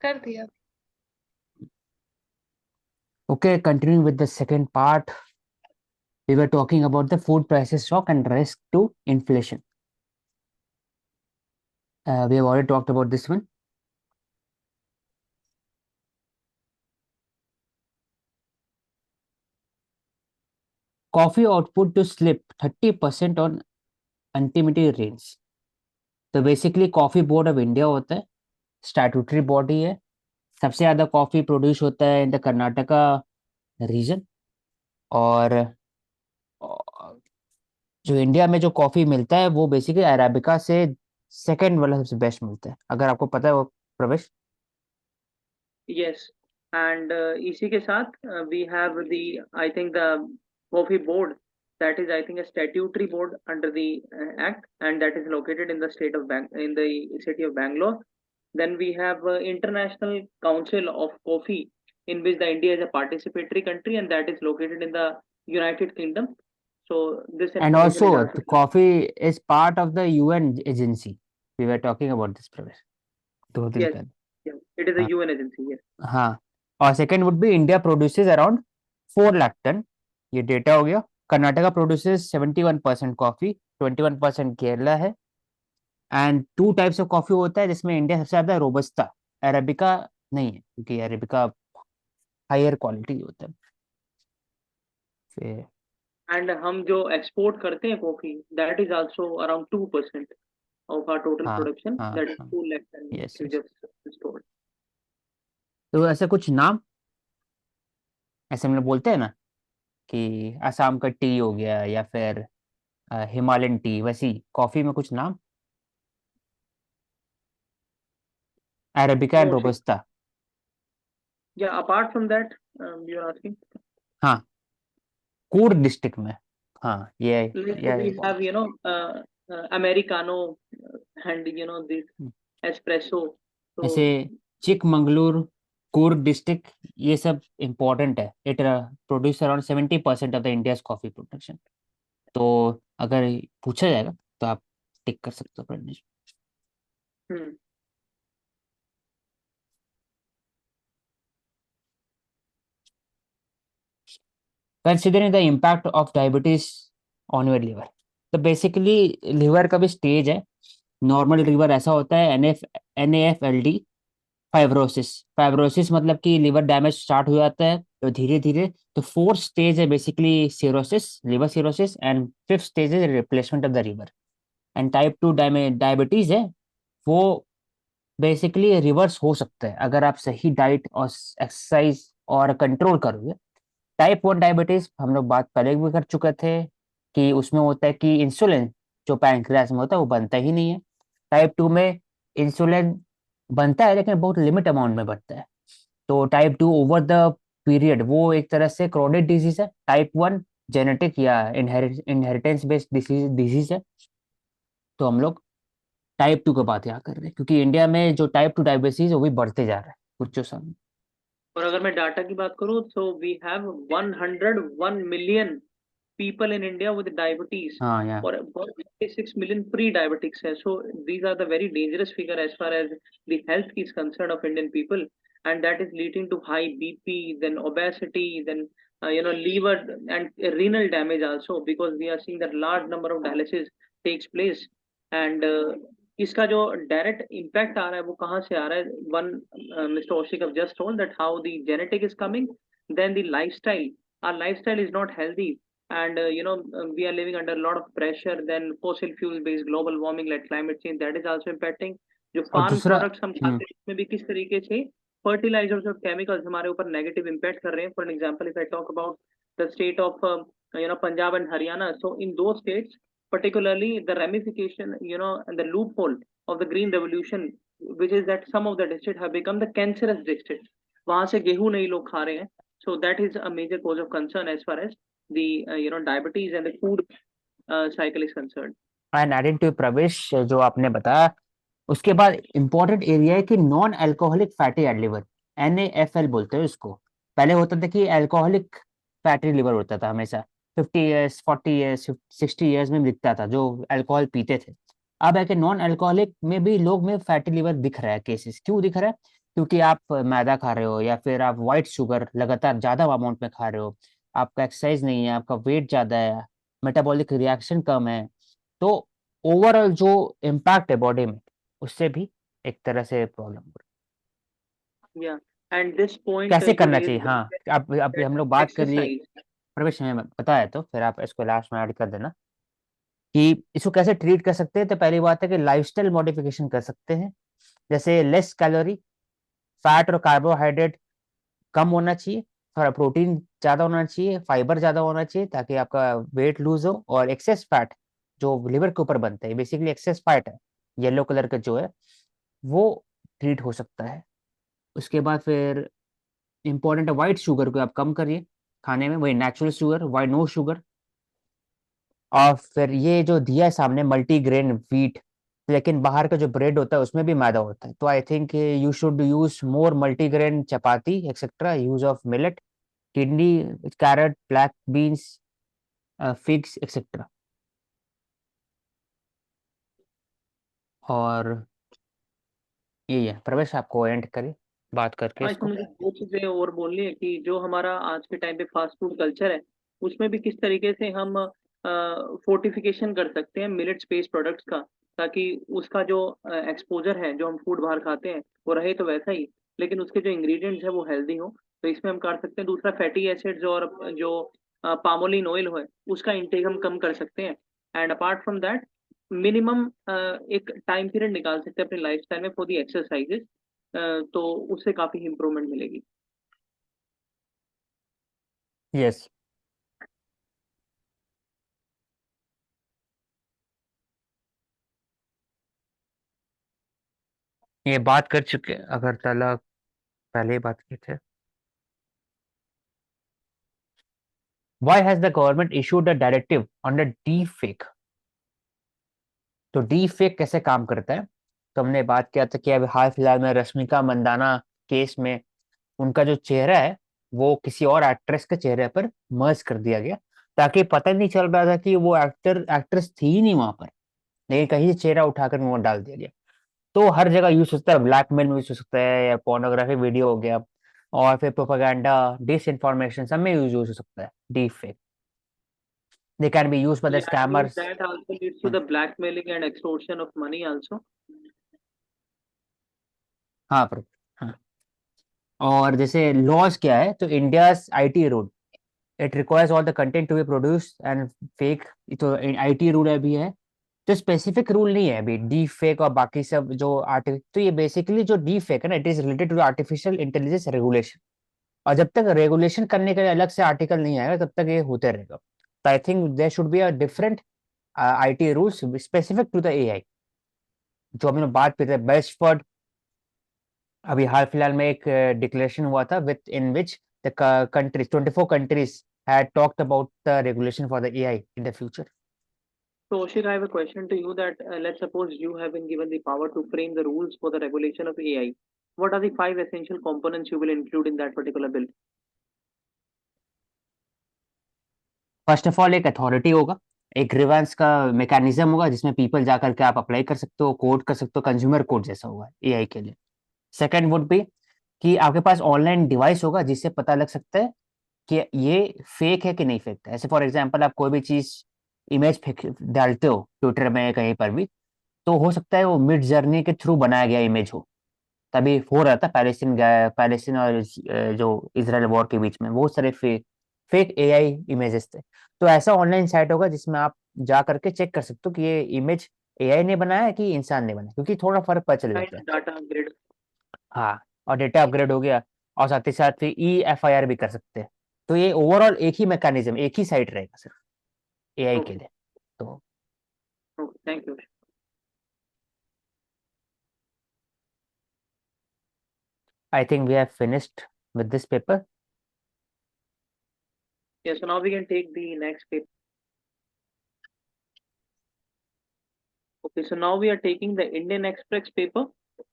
कर दिया। Okay, continuing with the second part, we were talking about the food prices shock and risk to inflation. We have already talked about this one. Coffee output to slip 30% on unlimited rains. तो basically coffee board of India होता है, statutory body है। सबसे ज्यादा coffee produce होता है in the Karnataka reason. और जो इंडिया में जो कॉफी मिलता है वो बेसिकली अरेबिका से सेकंड वाला सबसे बेस्ट मिलता है, अगर आपको पता है वो, प्रवेश। यस एंड इसी के साथ we have the I think the coffee board that is I think a statutory board under the act, and that is located in the state of in the city of Bangalore. Then we have International Council of Coffee, in which the India is a participatory country, and that is located in the United Kingdom. So this And information is also, also coffee is part of the UN agency. We were talking about this, Pravesh. 2 दिन yes, पहले। yes, it is a हाँ UN agency. Yes. हाँ। और second would be India produces around 4 lakh tonne. ये data हो गया। Karnataka produces 71% coffee, 21% Kerala है। And two types of coffee होता है जिसमें इंडिया सबसे ज्यादा रोबस्ता, अरेबिका नहीं है क्योंकि अरेबिका हायर क्वालिटी होता है। फिर And हम जो एक्सपोर्ट करते हैं coffee, that is also around 2% of our total हाँ production, हाँ that is हाँ, 2 lakh ton yes you yes. just told. तो ऐसे कुछ नाम, ऐसे हम लोग बोलते हैं ना कि असम का टी हो गया या फिर हिमालयन टी, वैसी कॉफी में कुछ नाम, arabica and No, see, robusta. yeah, apart from that, you're asking, हाँ, कूर्ग डिस्ट्रिक्ट में। हाँ like ये we have, Americano, and this espresso. ऐसे So चिकमंगलुरु, कूर्ग डिस्ट्रिक्ट, ये सब इम्पोर्टेंट है। It produce around 70% of the India's coffee production. तो अगर पूछा जाएगा तो आप टिक कर सकते हो Pradnyesh. hmm. Considering the impact of diabetes on your liver. तो बेसिकली लिवर का भी स्टेज है। नॉर्मल लिवर ऐसा होता है, NAFLD, फाइब्रोसिस। फाइब्रोसिस मतलब कि लिवर डैमेज स्टार्ट हो जाता है तो धीरे धीरे। तो फोर्थ स्टेज है basically cirrhosis, liver cirrhosis, and fifth stage है replacement of the liver. And type 2 diabetes है वो बेसिकली रिवर्स हो सकता है अगर आप सही डाइट और एक्सरसाइज और कंट्रोल करोगे। टाइप 1 डायबिटीज हम लोग बात पहले भी कर चुके थे कि उसमें होता है कि इंसुलिन जो पैंक्रियास में होता है वो बनता ही नहीं है। टाइप 2 में इंसुलिन बनता है लेकिन बहुत लिमिट अमाउंट में बनता है। तो टाइप 2 ओवर द पीरियड वो एक तरह से क्रोनिक डिजीज है। टाइप 1 जेनेटिक या इनहेरिटेंस बेस्ड डिजीज है। तो हम लोग टाइप 2 की बात यहाँ कर रहे हैं क्योंकि इंडिया में जो टाइप 2 डायबिटीज है वो भी बढ़ते जा रहा है कुछ जो समय। और अगर मैं डाटा की बात करूँ, so we have 101 million people in India with diabetes, हाँ यहाँ। or about 56 million pre-diabetics hai. So these are the very dangerous figure as far as the health is concerned of Indian people, and that is leading to high BP, then obesity, then liver and renal damage also, because we are seeing that large number of dialysis takes place. And इसका जो direct impact आ रहा है वो कहाँ से आ रहा है? One, mister Oshik have just told that how the genetic is coming, then the lifestyle. Our lifestyle is not healthy, and we are living under a lot of pressure. Then fossil fuel based global warming like climate change, that is also impacting. जो और farm दूसरा products हम खाते हैं उसमें भी किस तरीके से फर्टिलाइजर्स और केमिकल्स हमारे ऊपर नेगेटिव इम्पैक्ट कर रहे हैं. For example, if I talk about the state of Punjab and Haryana, so in those states particularly, the ramification, and the loophole of the green revolution, which is that some of the districts have become the cancerous districts. वहां से गेहूं नहीं लोग खा रहे हैं. So that is a major cause of concern as far as the diabetes and the food cycle is concerned. And adding to Pravesh जो आपने बताया, उसके बाद इंपॉर्टेंट एरिया है कि non alcoholic fatty liver, NAFL बोलते हैं उसको। पहले होता था कि अल्कोहलिक फैटी लिवर होता था हमेशा, 50 ईयर्स 40 ईयर्स 60 ईयर्स में दिखता था जो अल्कोहल पीते थे। अब है कि नॉन अल्कोहलिक में भी लोग में फैटी लिवर दिख रहा है केसेस। क्यों दिख रहा है? क्योंकि आप मैदा खा रहे हो, या फिर आप वाइट शुगर लगातार ज्यादा अमाउंट में खा रहे हो, आपका एक्सरसाइज नहीं है, आपका वेट ज्यादा है, मेटाबॉलिक रिएक्शन कम है। तो ओवरऑल जो इम्पैक्ट है बॉडी में, उससे भी एक तरह से प्रॉब्लम हो रही Yeah, and this है। point कैसे you करना raised चाहिए? हाँ, अब that हम लोग बात कर लिए। exercise. प्रवेश में बताया, तो फिर आप इसको लास्ट में ऐड कर देना कि इसको कैसे ट्रीट कर सकते हैं। तो पहली बात है कि लाइफस्टाइल मॉडिफिकेशन कर सकते हैं, जैसे लेस कैलोरी, फैट और कार्बोहाइड्रेट कम होना चाहिए, थोड़ा प्रोटीन ज्यादा होना चाहिए, फाइबर ज्यादा होना चाहिए, ताकि आपका वेट लूज हो। और एक्सेस फैट जो लिवर के ऊपर बनता है, बेसिकली एक्सेस फैट है, येलो कलर का जो है, वो ट्रीट हो सकता है। उसके बाद फिर इंपॉर्टेंट है, वाइट शुगर को आप कम करिए खाने में, वही natural sugar, white no sugar. और फिर ये जो दिया है सामने, मल्टीग्रेन व्हीट, लेकिन बाहर का जो ब्रेड होता है उसमें भी मैदा होता है। तो I think you should use more multigrain chapati etcetera, use of millet, kidney, carrot, black beans, figs etcetera. और ये है प्रवेश, आपको एंड करिए बात करके हाँ, इसमें इसको। मुझे दो चीजें और बोलनी है कि जो हमारा आज के टाइम पे फास्ट फूड कल्चर है, उसमें भी किस तरीके से हम फोर्टिफिकेशन कर सकते हैं मिलेट्स बेस्ड प्रोडक्ट्स का, ताकि उसका जो एक्सपोजर है, जो हम फूड बाहर खाते हैं, वो रहे तो वैसा ही, लेकिन उसके जो इंग्रेडिएंट्स है वो हेल्दी हो। तो इसमें हम कर सकते हैं। दूसरा, फैटी एसिड्स और जो पामोलिन ऑयल है, उसका इंटेक हम कम कर सकते हैं। And apart from that, minimum एक टाइम पीरियड निकाल सकते हैं अपनी लाइफस्टाइल में फॉर दी एक्सरसाइजेस, तो उससे काफी इम्प्रूवमेंट मिलेगी। यस, ये बात कर चुके हैं, अगरतला पहले ही बात की थे। Why has the government issued a directive on the deep fake? तो डीप फेक कैसे काम करता है? तो हमने बात किया था कि अभी हाल फिलहाल में रश्मिका मंदाना केस में उनका जो चेहरा है, वो किसी और एक्ट्रेस के चेहरे पर मर्ज कर दिया गया, ताकि पता नहीं चल रहा था कि वो एक्ट्रेस थी ही नहीं वहां पर, लेकिन कहीं से चेहरा उठाकर वहां डाल दिया गया। तो हर जगह यूज हो सकता है, ब्लैकमेल में यूज हो सकता है, या पोर्नोग्राफिक वीडियो हो गया, और फिर प्रोपागेंडा, डिस इंफॉर्मेशन, सब में यूज हो सकता है deep fake. They can be use by the Yeah, I believe scammers. that also leads to the blackmailing and extortion of money also. हाँ पर, हाँ। और जैसे लॉज क्या है, तो India IT rule, it requires all the content to be produce and fake. तो IT rule अभी है, तो स्पेसिफिक रूल नहीं है अभी डीप फेक और बाकी सब जो आर्टि तो ये बेसिकली जो डीप फेक है ना, it is related to artificial intelligence regulation. और जब तक रेगुलेशन करने के लिए अलग से आर्टिकल नहीं आएगा, तब तक ये होते रहेगा। तो I think there should be a different IT rules specific to the AI. जो हम लोग बात करते हैं बेस्ट, अभी हाल फिलहाल में एक डिक्लेरेशन हुआ था with in which the countries 24 countries had talked about the regulation for the AI in the future. So, Oshik, I have a question to you that let's suppose you have been given the power to frame the rules for the regulation of AI. What are the five essential components you will include in that particular bill? First of all एक authority होगा, एक grievance का mechanism होगा, जिसमें people जा करके आप apply कर सकते हो, कोड कर सकते हो, कंज्यूमर कोड जैसा होगा एआई के लिए। सेकंड वुड बी कि आपके पास ऑनलाइन डिवाइस होगा, जिससे पता लग सकता है कि ये फेक है कि नहीं फेक है। ऐसे फॉर एग्जांपल, आप कोई भी चीज इमेज डालते हो ट्विटर में कहीं पर भी, तो हो सकता है वो मिड जर्नी के थ्रू बनाया गया इमेज हो। तभी हो रहा था पैलेस्टीन और जो इसराइल वॉर के बीच में बहुत सारे फेक एआई इमेजेस थे। तो ऐसा ऑनलाइन साइट होगा जिसमें आप जा करके चेक कर सकते हो कि ये इमेज एआई ने बनाया है कि इंसान ने बनाया, क्योंकि थोड़ा फर्क पता चल Kind जाता है। of data upgrade. हाँ, और डेटा अपग्रेड हो गया, और साथ ही साथ फिर ई एफ आई आर भी कर सकते हैं। तो ये ओवरऑल एक ही मैकेनिज्म, एक ही साइट रहेगा सिर्फ एआई के Okay. लिए। तो Okay. Thank you. I think we have finished with this paper. Yeah. So now we can take the next paper. Okay. So now we are taking the Indian Express paper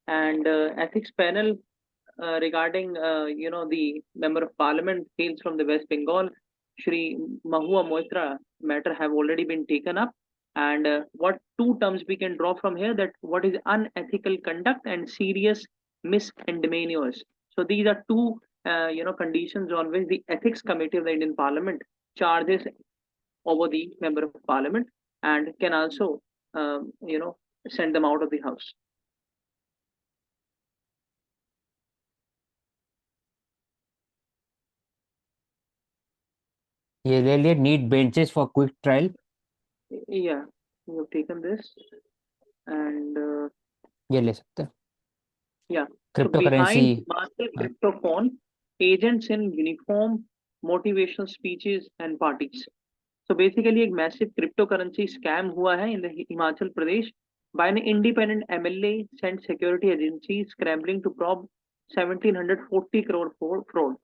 and ethics panel regarding the member of parliament hails from the West Bengal, Shri Mahua Moitra matter have already been taken up. And what two terms we can draw from here, that what is unethical conduct and serious misdemeanors. So these are two conditions on which the ethics committee of the Indian Parliament charges over the member of parliament and can also send them out of the house. ये ले लिए neat benches for quick trial. Yeah, we have taken this. And ये ले सकते हैं. yeah, so crypto currency. behind Himachal CryptoCon, agents in uniform, motivational speeches and parties. So basically एक massive cryptocurrency scam हुआ है in the Himachal Pradesh by an independent MLA sent security agencies scrambling to probe 1740 crore fraud.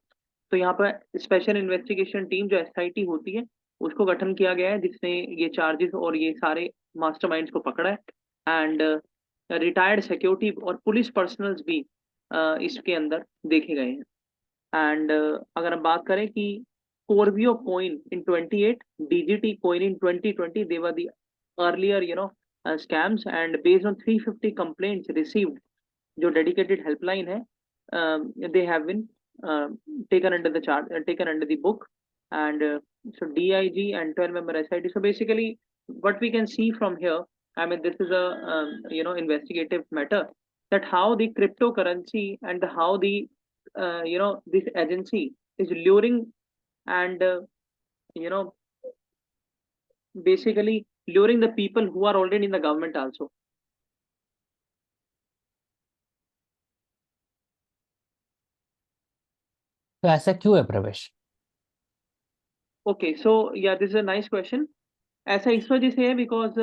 तो यहाँ पर special investigation team जो SIT होती है उसको गठन किया गया है, जिसने ये चार्जेस और ये सारे मास्टरमाइंड्स को पकड़ा है. एंड रिटायर्ड सिक्योरिटी और पुलिस पर्सनल्स भी इसके अंदर देखे गए हैं. एंड अगर हम बात करें कि Korbio coin in 28, DGT coin in 2020, they were the earlier scams, and based on 350 complaints received, जो डेडिकेटेड हेल्पलाइन है, they have been taken under the chart, taken under the book. And so DIG and 12 member SIT. So basically what we can see from here, I mean, this is a investigative matter, that how the cryptocurrency and how the this agency is luring and basically luring the people who are already in the government also. तो ऐसा क्यों है प्रवेश? Okay, so yeah, this is a nice question. ऐसा इस वजह से है because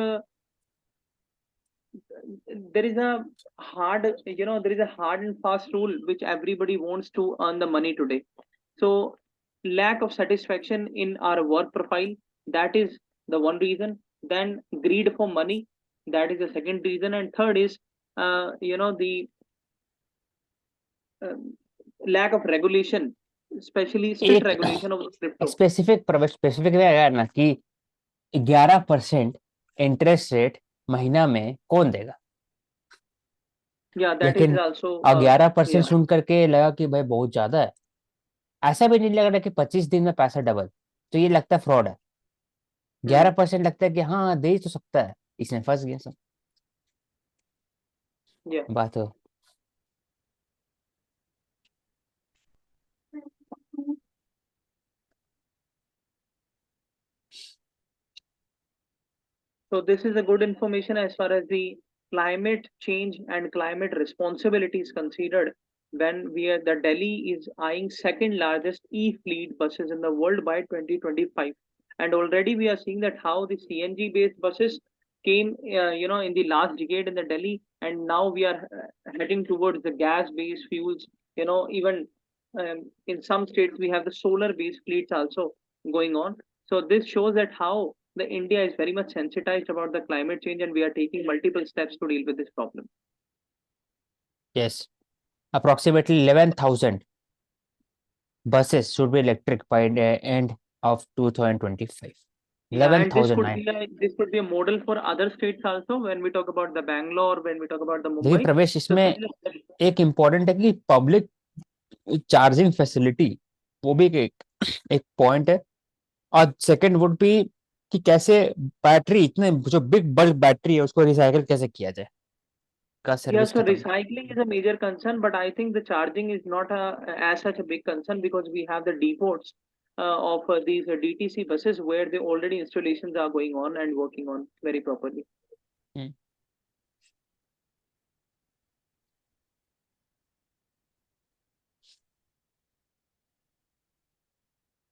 there is a hard and fast rule which everybody wants to earn the money today. So lack of satisfaction in our work profile, that is the one reason. Then greed for money, that is the second reason. And third is the lack of regulation, especially strict एक regulation of crypto. Specific प्रवेश specific है ना कि 11% interest rate महीना में कौन देगा? Yeah, that is लेकिन also 11% yeah. सुन करके लगा कि भाई बहुत ज्यादा है. ऐसा भी नहीं लग रहा कि 25 दिन में पैसा डबल. तो ये लगता है फ्रॉड है. 11% लगता है कि हाँ दे ही तो सकता है. इसमें फंस गया सब. Yeah. बात हो. So this is a good information as far as the climate change and climate responsibility is considered. When the Delhi is eyeing second largest e-fleet buses in the world by 2025, and already we are seeing that how the CNG based buses came, in the last decade in the Delhi, and now we are heading towards the gas based fuels. Even in some states we have the solar based fleets also going on. So this shows that how the India is very much sensitized about the climate change, and we are taking multiple steps to deal with this problem. Yes. Approximately 11,000 buses should be electric by the end of 2025. Yeah, and this could 11,009. be a model for other states also. When we talk about the Bangalore, when we talk about the देखिए Mumbai, प्रवेश, so इसमें एक important है कि public charging facility, वो भी एक point है. और सेकंड वुड बी कि कैसे बैटरी, इतने जो बिग बल्क बैटरी है उसको रिसाइकिल कैसे किया जाए. का yeah, सर्विस so खत्म. recycling is a major concern, but I think the charging is not as such a big concern because we have the depots of these DTC buses where the already installations are going on and working on very properly.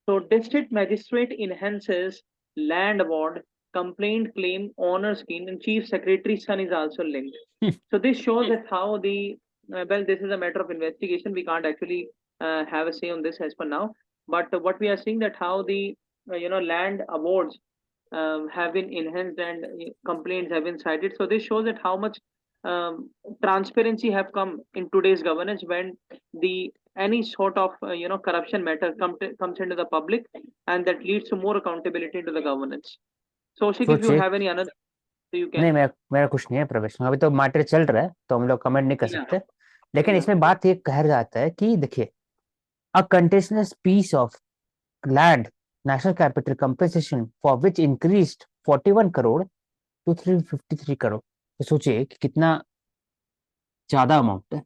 So district magistrate enhances land award, complaint claim honor scheme, and chief secretary's son is also linked. So this shows that how the this is a matter of investigation. We can't actually have a say on this as per now. But what we are seeing that how the land awards have been enhanced and complaints have been cited. So this shows that how much transparency have come in today's governance when the any sort of corruption matter comes into the public, and that leads to more accountability into the governance. So Ashik, if you सोचिए have any another So you नहीं, can. मेरा कुछ नहीं है प्रवेश में, अभी तो मैटर चल रहा है तो हम लोग कमेंट नहीं कर Yeah, सकते। लेकिन yeah. इसमें बात ये कह जाता है कि देखिए, a continuous piece of land national capital compensation for which increased 41 crore to 353 crore. तो सोचिए कि कितना ज्यादा अमाउंट है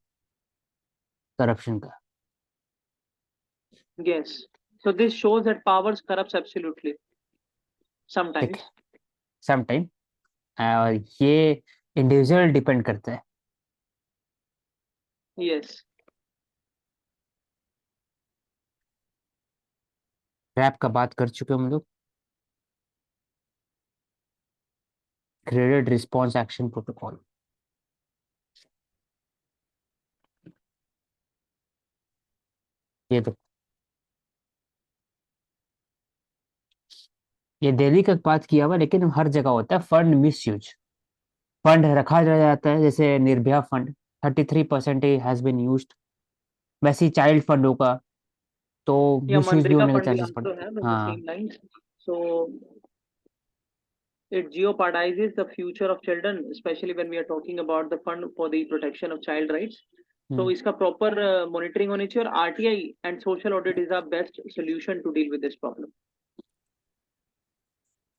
करप्शन का। Yes. So this shows that powers corrupts absolutely ठीक sometimes. है, सम टाइम। और ये इंडिविजुअल डिपेंड करता है। Yes. रैप का बात कर चुके हैं हम लोग। ग्रेडेड रिस्पॉन्स एक्शन प्रोटोकॉल, ये तो, ये दिल्ली का बात किया हुआ, लेकिन हर जगह होता है फंड मिस यूज। फंड रखा जाता है, जैसे Nirbhaya fund 33% has been used. वैसे ही चाइल्ड फंड होगा तो Yeah, मिस यूज भी Mandrika होने के fund we चांसेस पड़े। also have in the हाँ। same lines. So it jeopardizes the future of children, especially when we are talking about the fund for the protection of child rights. So हम्म। इसका proper monitoring होनी चाहिए, और RTI and social audit is the best solution to deal with this problem.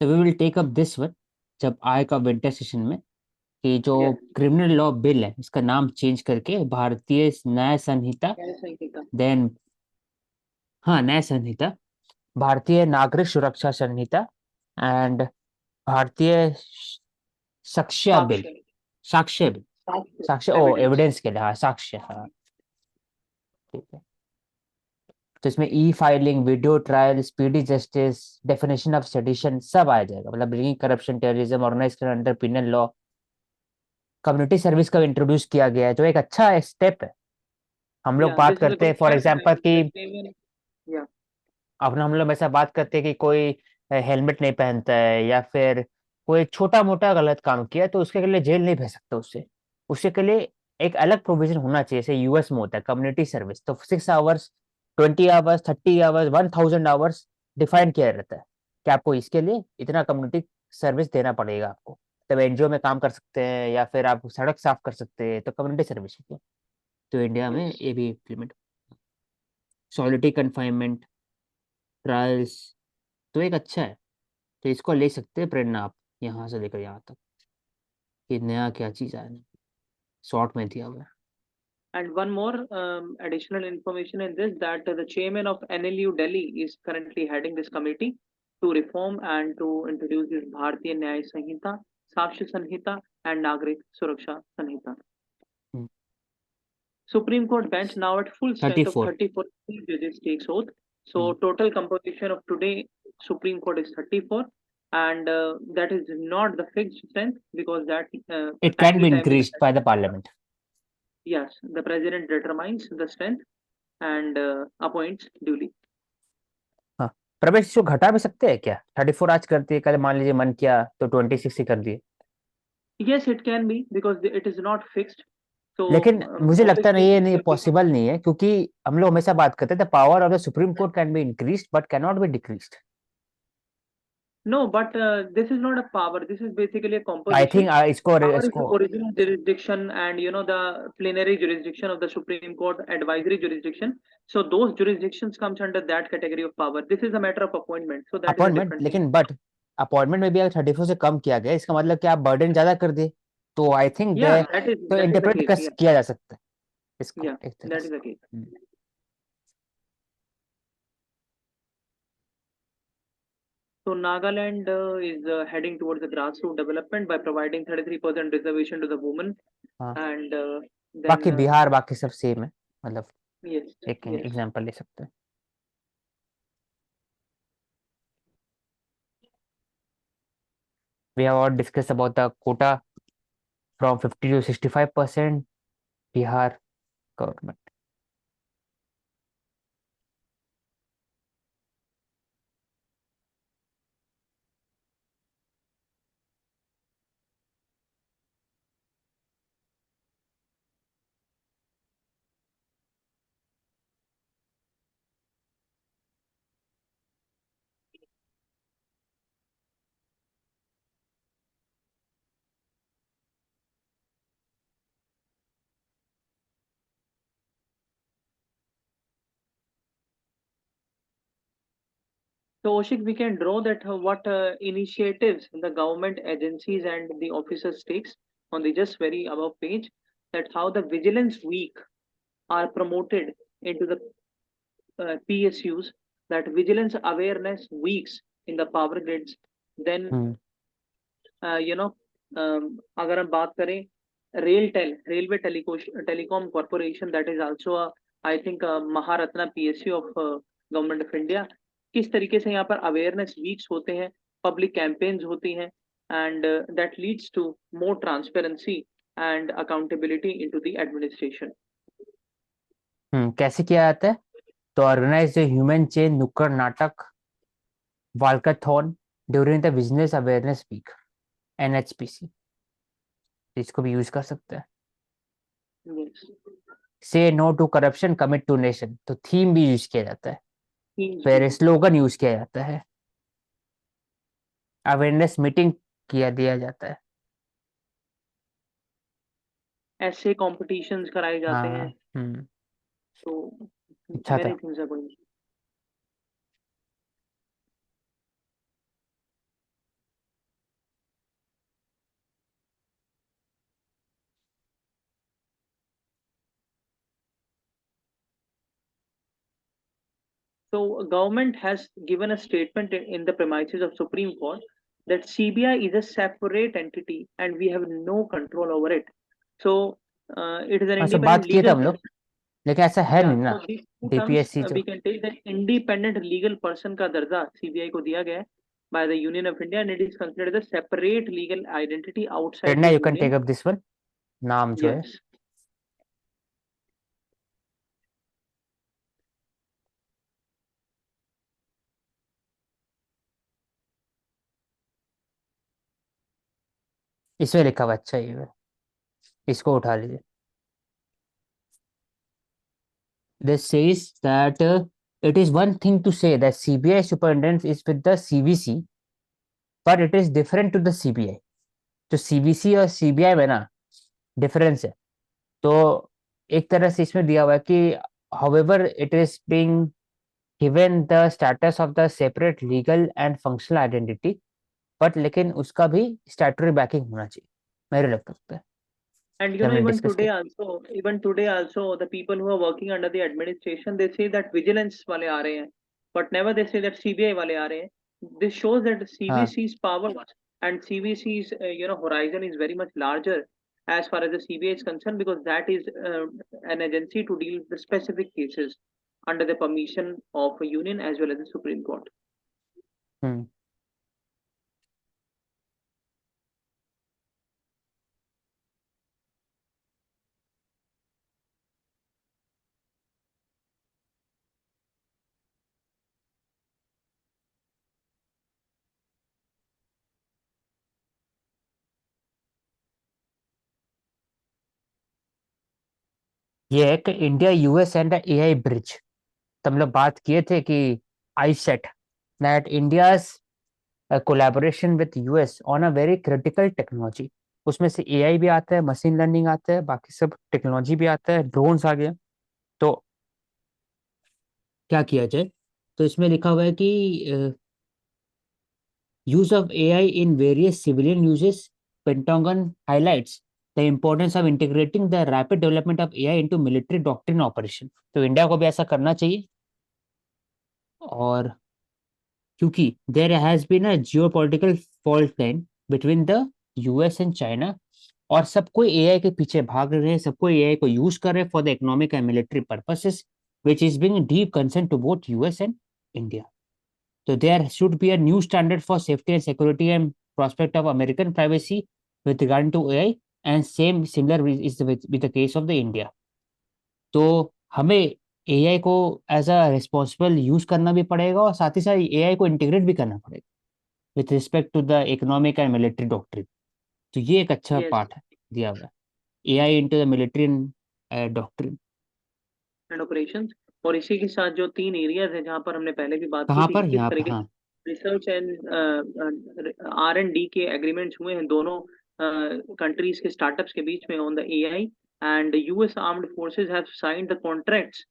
तो we will take up this one जब आएगा winter session में, कि जो Yes. क्रिमिनल लॉ बिल है इसका नाम चेंज करके भारतीय न्याय संहिता, Yes, Ankita. देन, हाँ, न्याय संहिता, भारतीय नागरिक सुरक्षा संहिता, एंड भारतीय साक्ष्य बिल, Sakshi. साक्ष्य बिल, Sakshi. साक्ष्य ओ Evidence. एविडेंस के लिए, हाँ साक्ष्य, हाँ। ठीक है। तो इसमें e filing, video trial, speedy justice, definition of sedition सब आ जाएगा, मतलब bringing corruption, terrorism, organize crime under penal law. Community service का इंट्रोड्यूस किया गया है, जो एक अच्छा स्टेप है। हम लोग Yeah, बात this is a करते good हैं फॉर step एग्जांपल and कि, the even. Yeah. अपने हम लोग ऐसा बात करते हैं कि कोई हेलमेट नहीं पहनता है या फिर कोई छोटा मोटा गलत काम किया, तो उसके लिए जेल नहीं भेज सकते उससे। उसके के लिए एक अलग प्रोविजन होना चाहिए, जैसे यूएस में होता है कम्युनिटी सर्विस, तो 6 hours, 20 hours, 30 hours, 1000 hours define किया रहता है कि आपको इसके लिए इतना कम्युनिटी सर्विस देना पड़ेगा आपको। तब एनजीओ में काम कर सकते हैं या फिर आप सड़क साफ कर सकते हैं, तो कम्युनिटी सर्विस है। तो इंडिया में Yes. ये भी इम्प्लीमेंट, सॉलिटरी कन्फाइनमेंट ट्रायल्स, तो एक अच्छा है। तो इसको ले सकते हैं प्रेरणा आप, यहाँ से लेकर यहाँ तक, कि नया क्या चीज़ आया है, शॉर्ट में दिया हुआ है। And one more additional information in this, that the chairman of NLU Delhi is currently heading this committee to reform and to introduce this Bharatiya Nyaya Sanhita, Sakshi Sanhita, and Nagrik Suraksha Sanhita. Supreme Court bench now at full strength of 34। 34 judges takes oath. So total composition of today Supreme Court is 34, and that is not the fixed strength, because that it can be anytime increase by the parliament. yes, the president determines the strength and appoints duly. हाँ, प्रवेश इसको घटा भी सकते हैं क्या? 34 आज कर दिए, कल मान लीजिए मन किया तो 26 ही कर दिए। Yes, it can be, because it is not fixed. So लेकिन मुझे लगता नहीं, obviously ये it नहीं, will be. पॉसिबल नहीं है, क्योंकि हम लोग हमेशा बात करते हैं the power of the supreme court can be increase but can not be decrease. No, but this is not a power. This is basically a I composition. Think इसको Power is the इसको original jurisdiction, and the plenary jurisdiction of the Supreme Court, advisory jurisdiction. So those jurisdictions comes under that category of power. This is a matter of appointment. So that is a appointment, different thing. लेकिन but appointment में भी अगर 34 से कम किया गया, इसका मतलब कि आप बर्डन ज्यादा कर दिए, तो आई थिंक Yeah, दे, तो that is the interpret case. Yeah, किया जा सकता है इसको yeah, एक तरह that से। is the case. So Nagaland is heading towards the grassroots development by providing 33% reservation to the women, हाँ, and then बाकी बिहार बाकी सब सेम है, मतलब yes, एक yes. एग्जांपल ले सकते हैं। We have all discuss about the quota from 50 to 65% Bihar government. So Oshik, we can draw that what initiatives the government agencies and the officers takes on the just very above page, that how the vigilance week are promoted into the PSUs, that vigilance awareness weeks in the power grids. Then hmm you know, अगर हम बात करें railway telecom corporation, that is also I think Maharatna PSU of government of India. किस तरीके से यहाँ पर awareness weeks होते हैं, पब्लिक कैंपेन्स होती हैं, and that leads to more transparency and accountability into the administration. कैसे किया जाता है? तो ऑर्गेनाइज ह्यूमन चेन नुक्कड़ नाटक walkathon during the business awareness week, NHPC, इसको भी यूज कर सकते हैं। Say no to corruption commit to nation, तो थीम भी यूज किया जाता है, फिर स्लोगन यूज किया जाता है, अवेयरनेस मीटिंग किया दिया जाता है। ऐसे कॉम्पिटिशन्स कराए जाते हैं, हाँ। तो अच्छा मेनी था। Things are going. So government has given a statement in the premises of Supreme Court that CBI is a separate entity and we have no control over it. So it is an ऐसा independent बात किए थे legal हम लोग, person. लेकिन ऐसा है Yeah, नहीं ना। so these two terms DPSC जो we can take that independent legal person का दर्जा CBI को दिया गया है by the Union of India, and it is considered a separate legal identity outside Prerna, the you can take Union. Up this one, नाम जो है। Yes. इसमें लिखा हुआ अच्छा ये है, इसको उठा लीजिए। This says that it is one thing to say that CBI superintendence is with the CVC, but it is different to the CBI. तो CBC और CBI में ना डिफरेंस है। तो एक तरह से इसमें दिया हुआ है कि however it is being given the status of the separate legal and functional identity, but लेकिन उसका भी statutory backing होना चाहिए, मेरे लगता है। And जब हमने even डिस्कस today किया। also, the people who are working under the administration, they say that vigilance वाले आ रहे हैं, but never they say that CBI वाले आ रहे हैं. This shows that हाँ, CBC's power and CBC's horizon is very much larger as far as the CBI is concerned, because that is an agency to deal with the specific cases under the permission of a union as well as the Supreme Court. हम्म ये है कि India US and AI bridge. तो हम लोग बात किए थे कि iCET, that India's collaboration with US on a very critical technology. उसमें से AI भी आता है, मशीन लर्निंग आता है, बाकी सब टेक्नोलॉजी भी आता है, ड्रोन्स आ गया। तो क्या किया जाए? तो इसमें लिखा हुआ है कि use of AI in various civilian uses, Pentagon highlights the importance of integrating the rapid development of AI into military doctrine operation। तो इंडिया को भी ऐसा करना चाहिए। और क्योंकि there has been a geopolitical fault line between the US and China, और सबको AI के पीछे भाग रहे हैं, सबको AI को यूज कर रहे हैं for the economic and military purposes, which is bringing deep concern to both US and India. So there should be a new standard for safety and security and prospect of American privacy with regard to AI, and similar with the case of the India. तो हमें AI को as a responsible use करना भी पड़ेगा, और साथ ही साथ AI को इंटीग्रेट भी करना पड़ेगा with respect to the economic and military doctrine. तो ये एक अच्छा Yes. पार्ट है दिया हुआ है, AI into the military doctrine. And operations. और इसी के साथ जो 3 एरियाज है जहां पर हमने पहले भी बात की कहाँ थी कि पर? किस यहाँ पर, तरीके हाँ। से रिसर्च एंड R&D के एग्रीमेंट्स हुए हैं दोनों कंट्रीज के स्टार्टअप्स के बीच में on the AI, and US armed forces have signed the contracts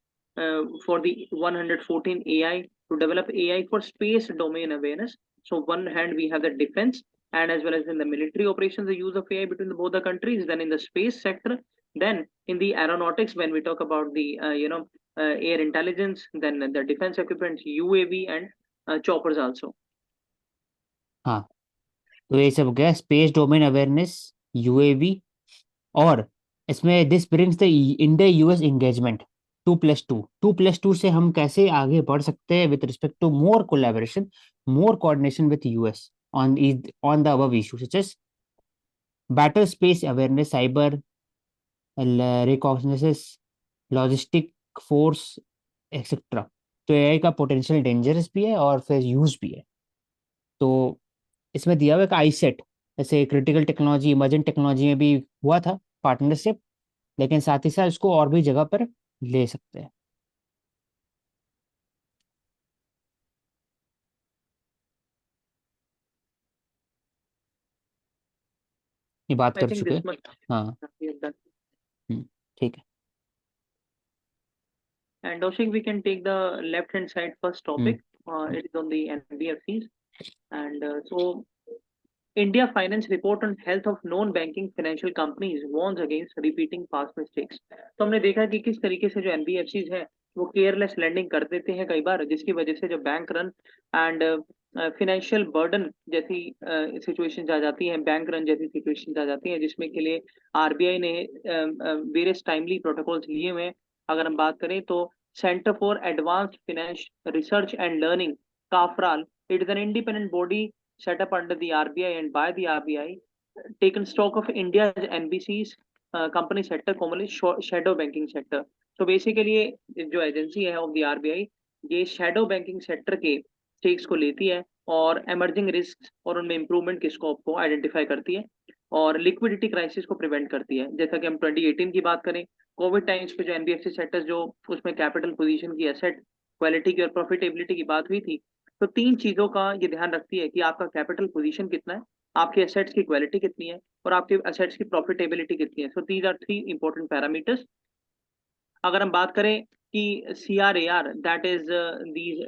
for the 114 AI to develop AI for space domain awareness. So one hand we have the defense, and as well as in the military operations, the use of AI between both the countries. Then in the space sector, then in the aeronautics, when we talk about the air intelligence, then the defense equipment, UAV and choppers also. हाँ, तो ये सब हो गया space domain awareness, UAV, और इसमें this brings the India US engagement 2+2। 2+2 से हम कैसे आगे बढ़ सकते हैं with respect to more collaboration, more coordination with US on the above issue such as battle space awareness, cyber reconnaissance, logistic force etcetera. तो एआई का पोटेंशियल डेंजरस भी है और फिर यूज भी है। तो इसमें दिया हुआ है आईसेट, जैसे क्रिटिकल टेक्नोलॉजी, इमर्जेंट टेक्नोलॉजी में भी हुआ था पार्टनरशिप, लेकिन साथ ही साथ इसको और भी जगह पर ले सकते हैं। ये बात I कर think चुके this हैं। much हाँ। we have done. ठीक है। And Oshik, we can take the left hand side first hmm. topic. It is on the NBFCs. And so India Finance report on health of non-banking financial companies warns against repeating past mistakes. तो हमने देखा कि किस तरीके से जो NBFCs हैं वो केयरलेस लैंडिंग कर देते हैं कई बार, जिसकी वजह से जो bank run and financial burden जैसी सिचुएशन आ जाती हैं, बैंक रन जैसी सिचुएशन आ जाती हैं, जिसमें के लिए आरबीआई ने वेरियस टाइमली प्रोटोकॉल्स लिए हुए हैं। अगर हम बात करें तो centre for advanced finance research and learning, CAFRAL, it is an independent body set up under the RBI and by the RBI, taken stock of India's NBC's company sector, commonly shadow banking sector. So basically ये जो agency है of the RBI, ये shadow banking sector के stakes को लेती है और emerging risk और उनमें इंप्रूवमेंट के स्कोप को आइडेंटिफाई करती है और लिक्विडिटी क्राइसिस को प्रिवेंट करती है। जैसा कि हम 2018 की बात करें, कोविड टाइम्स पे जो एनबीएफसी सेक्टर जो उसमें कैपिटल पोजीशन की, एसेट क्वालिटी की और प्रॉफिटेबिलिटी की बात हुई थी, तो तीन चीजों का ये ध्यान रखती है कि आपका कैपिटल पोजीशन कितना है, आपके एसेट्स की क्वालिटी कितनी है और आपके एसेट्स की प्रॉफिटेबिलिटी कितनी है। So these are three important parameters. अगर हम बात करें कि CRAR, that is these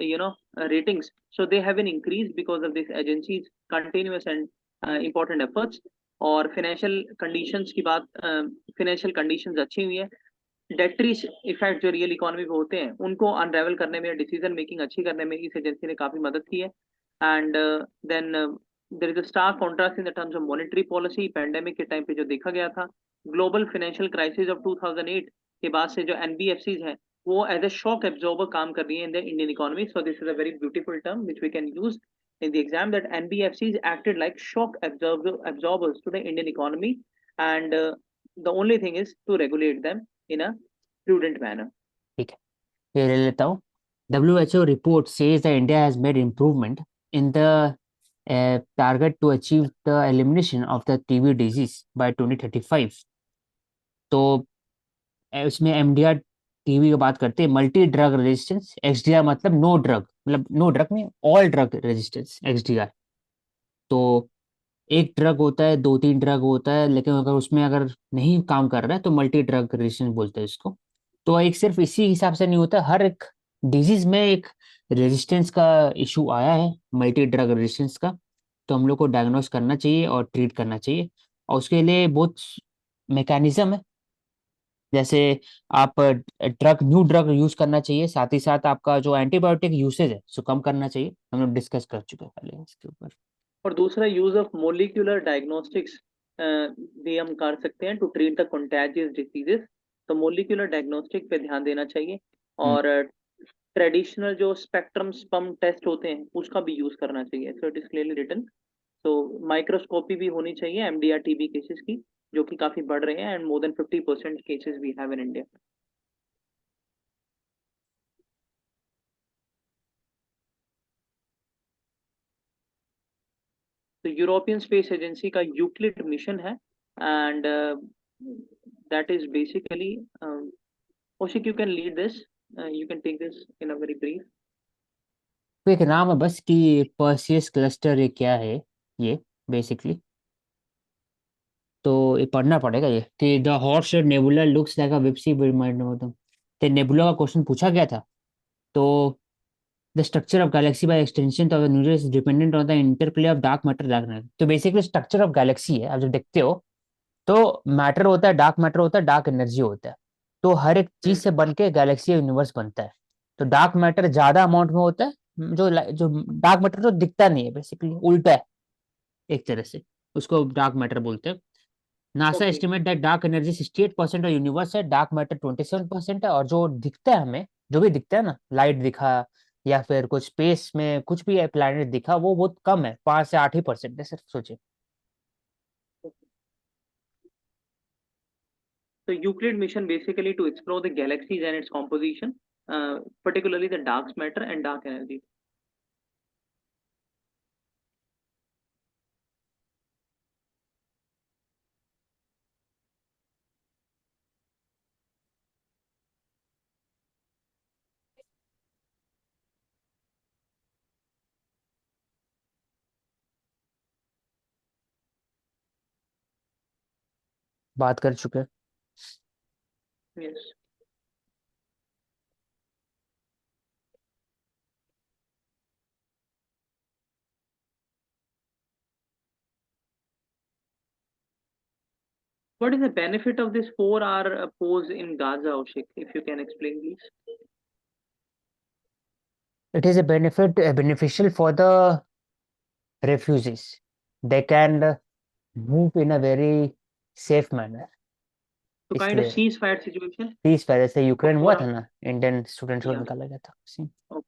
ratings, so they have been increase because of this agencies continuous and important efforts. और फाइनेंशियल कंडीशंस की बात, फाइनेंशियल कंडीशंस अच्छी हुई है, डेटरी इफेक्ट जो रियल इकोनॉमी पे होते हैं उनको अनरेवल करने में, डिसीजन मेकिंग अच्छी करने में इस एजेंसी ने काफी मदद की है। And then there is a stark contrast in the terms of monetary policy. Pandemic के टाइम पे जो देखा गया था, ग्लोबल फाइनेंशियल क्राइसिस ऑफ 2008 के बाद से जो एनबीएफसीज हैं वो एज ए शॉक एब्जॉर्बर काम कर रही है in the Indian economy. So this is a very beautiful term which we can use in the exam, that NBFCs acted like shock absorbers to the Indian economy, and the only thing is to regulate them in a prudent manner. ठीक है, ये ले लेता हूँ। WHO report says that India has made improvement in the target to achieve the elimination of the TB disease by 2035। तो उसमें MDR TB की बात करते हैं, मल्टी ड्रग रेजिस्टेंस, एक्सडीआर मतलब नो ड्रग, मतलब नो ड्रग में ऑल ड्रग रेजिस्टेंस एक्सडीआर। तो एक ड्रग होता है, दो तीन ड्रग होता है, लेकिन अगर उसमें अगर नहीं काम कर रहा है तो मल्टी ड्रग रेजिस्टेंस बोलते हैं इसको। तो एक सिर्फ इसी हिसाब से नहीं होता, हर एक डिजीज में एक रेजिस्टेंस का इशू आया है, मल्टी ड्रग रेजिस्टेंस का। तो हम लोग को डायग्नोस करना चाहिए और ट्रीट करना चाहिए, और उसके लिए बहुत मैकेनिज्म है। जैसे आप ड्रग, न्यू ड्रग यूज करना चाहिए, साथ ही साथ आपका जो एंटीबायोटिक यूसेज है उसको कम करना चाहिए, हम लोग डिस्कस कर चुके हैं पहले इसके ऊपर। और दूसरा यूज ऑफ मोलिकुलर डायग्नोस्टिक्स भी हम कर सकते हैं to treat the contagious diseases. तो मोलिकुलर डायग्नोस्टिक पे ध्यान देना चाहिए हम्म। और ट्रेडिशनल जो स्पेक्ट्रम स्पम टेस्ट होते हैं उसका भी यूज करना चाहिए। So it is clearly written. तो माइक्रोस्कोपी भी होनी चाहिए एमडीआर टीबी केसेस की, जो कि काफी बढ़ रहे हैं, and more than 50% cases we have in India. तो यूरोपियन स्पेस एजेंसी का यूक्लिड मिशन है, and that is basically, Oshik, you can lead this. You can take this in a very brief. तो एक नाम है बस कि पर्सियस क्लस्टर, ये क्या है ये बेसिकली। तो ये पढ़ना पड़ेगा ये कि the horse nebula looks like a विप्सी तो नेबुला का क्वेश्चन पूछा गया था। तो the structure of galaxy by extension of the universe is dependent on the interplay of dark matter dark energy. तो बेसिकली स्ट्रक्चर ऑफ गैलेक्सी है, आप जब देखते हो तो मैटर होता है, डार्क मैटर होता है, डार्क एनर्जी होता है। तो हर एक चीज हम्म। से बन के गैलेक्सी यूनिवर्स बनता है। तो डार्क मैटर ज्यादा अमाउंट में होता है, जो डार्क मैटर तो दिखता नहीं है, बेसिकली उल्टा है एक तरह से, उसको डार्क मैटर बोलते हैं। NASA okay. Estimate that dark energy 68% of universe है, डार्क मैटर 27% है। और जो दिखता है हमें, जो भी दिखता है ना, लाइट दिखा या फिर कुछ स्पेस में कुछ भी प्लैनेट दिखा, वो बहुत कम है, 5 से 8 ही % है सिर्फ, सोचिए। So Euclid mission basically to explore the galaxies and its composition, particularly the dark matter and dark energy. बात कर चुके हैं। Yes. What is the benefit of this 4 hour pause in Gaza, Oshik? If you can explain, please. It is a beneficial for the refugees. They can move in a very safe manner। So kind of इसलिए ceasefire situation तीस पहले से for Ukraine हुआ 4 hours. था ना, Indian students को Yeah. निकाला गया था। Okay.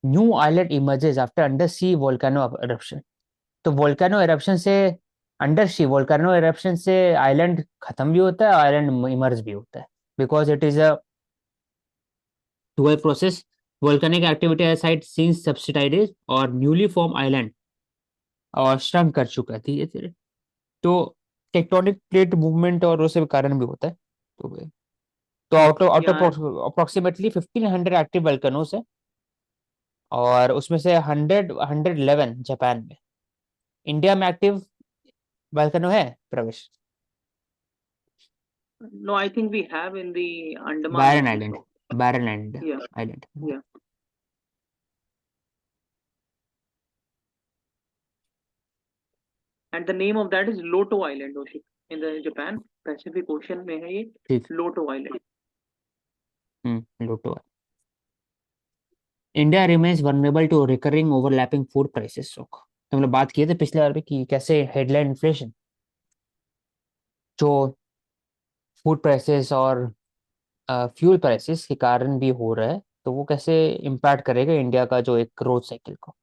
New island emerges after under sea volcano eruption। तो वोल्केनो eruption से, अंडर सी वोल्केनो eruption से आइलैंड खत्म भी होता है, आइलैंड इमर्ज भी होता है, because it is a dual process। volcanic activity at site since subsidized और न्यूली फॉर्म आइलैंड और श्रंक कर चुका है धीरे धीरे। तो टेक्टोनिक प्लेट मूवमेंट और उसके कारण भी होता है। तो out out Yeah. Approximately 1500 active volcanoes है, और उसमें से 111 जापान में। इंडिया में एक्टिव वल्कनो है प्रवेश? No, I think we have in the Andaman Barren only. Island, So Barren island yeah, island yeah. And the name of that is Loto Island, Oshik. In the Japan Pacific Ocean में है ये ठीक। Loto Island. Loto. India remains vulnerable to recurring overlapping food prices shock. तो हम लोग बात किए थे पिछले बार भी कि कैसे हेडलाइन इन्फ्लेशन जो फूड प्राइसेस और फ्यूल प्राइसेस के कारण भी हो रहा है, तो वो कैसे इम्पैक्ट करेगा इंडिया का जो एक ग्रोथ साइकिल को।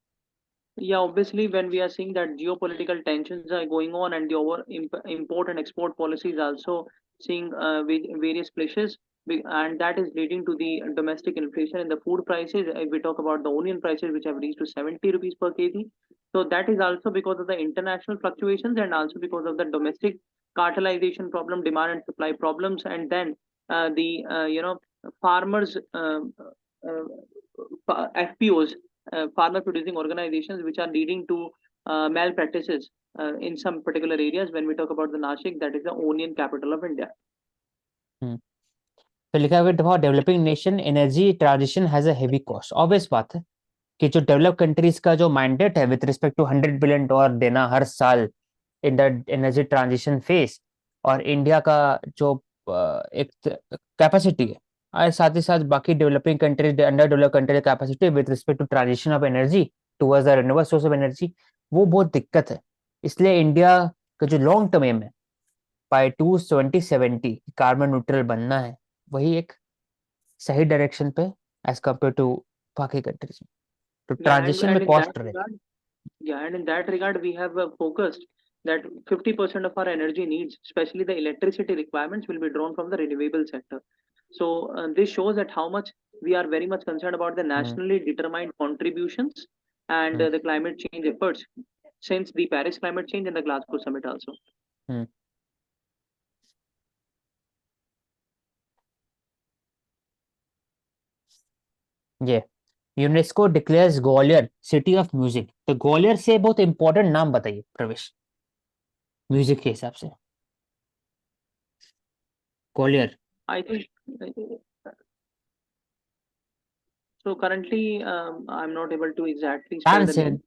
Yeah, obviously, when we are seeing that geopolitical tensions are going on and the import and export policies also seeing various places, and that is leading to the domestic inflation in the food prices. If we talk about the onion prices, which have reached to 70 rupees per kg, so that is also because of the international fluctuations and also because of the domestic cartelization problem, demand and supply problems, and then the farmers FPOs, farmer producing organizations, which are leading to malpractices in some particular areas. When we talk about the Nashik, that is the onion capital of India. तो लिखा हुआ है developing nation energy transition has a heavy cost. Obvious बात है कि जो develop countries का जो मैंडेट है with respect to 100 billion dollar देना हर साल in the energy transition phase, और इंडिया का जो एक कैपेसिटी है, और साथ ही साथ बाकी developing countries, under develop country capacity with respect to transition of energy towards the renewable source of energy, वो बहुत दिक्कत है। इसलिए इंडिया का जो लॉन्ग टर्म एम है बाय 2070 कार्बन न्यूट्रल बनना है, वही एक सही डायरेक्शन पे एज कम्पेयर टू बाकी कंट्रीज में। तो Yeah, and ट्रांजिशन में and in that कॉस्ट रहेगा। regard, yeah, and in that regard, we have focused that 50% of our energy needs, especially the electricity requirements, will be drawn from the renewable sector. So this shows that how much we are very much concerned about the hmm. nationally determined contributions and hmm. the climate change efforts since the Paris climate change and the Glasgow summit also. हम्म। ये UNESCO declares Gwalior city of music. तो ग्वालियर से बहुत important नाम बताइए प्रवेश, music के हिसाब से। Gwalior. I think so. Currently, I'm not able to exactly spell the Tansen. name.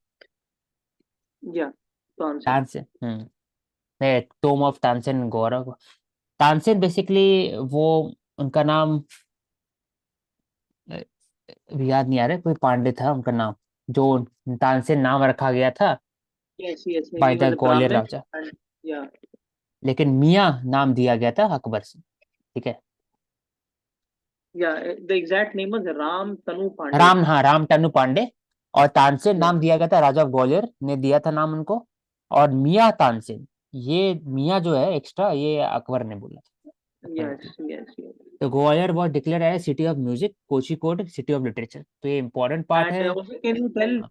Yeah, Tansei. Tansen, Tomé of Tansen Gaurav. Tansen basically वो, उनका नाम अ, अभी याद नहीं आ रहा है, कोई पांडे था उनका नाम, जो तानसेन नाम रखा गया था Yes, yes. By He the was a Gwalior Brahmin, raja. and yeah, लेकिन मियाँ नाम दिया गया था अकबर से। ठीक है। yeah. The exact name was Ram Tanu Pandey. Ram, हाँ, राम तनु पांडे। और तानसेन Yeah, नाम दिया गया था, राजा ऑफ ग्वालियर ने दिया था नाम उनको। और मियाँ तानसेन, ये मियाँ जो है एक्स्ट्रा, ये अकबर ने बोला था, अकबर ने yes, दिया। yes, yes. तो Gwalior was declare as city of music, Kozhikode city of literature. तो ये इंपॉर्टेंट पार्ट And है। also, can you tell हाँ।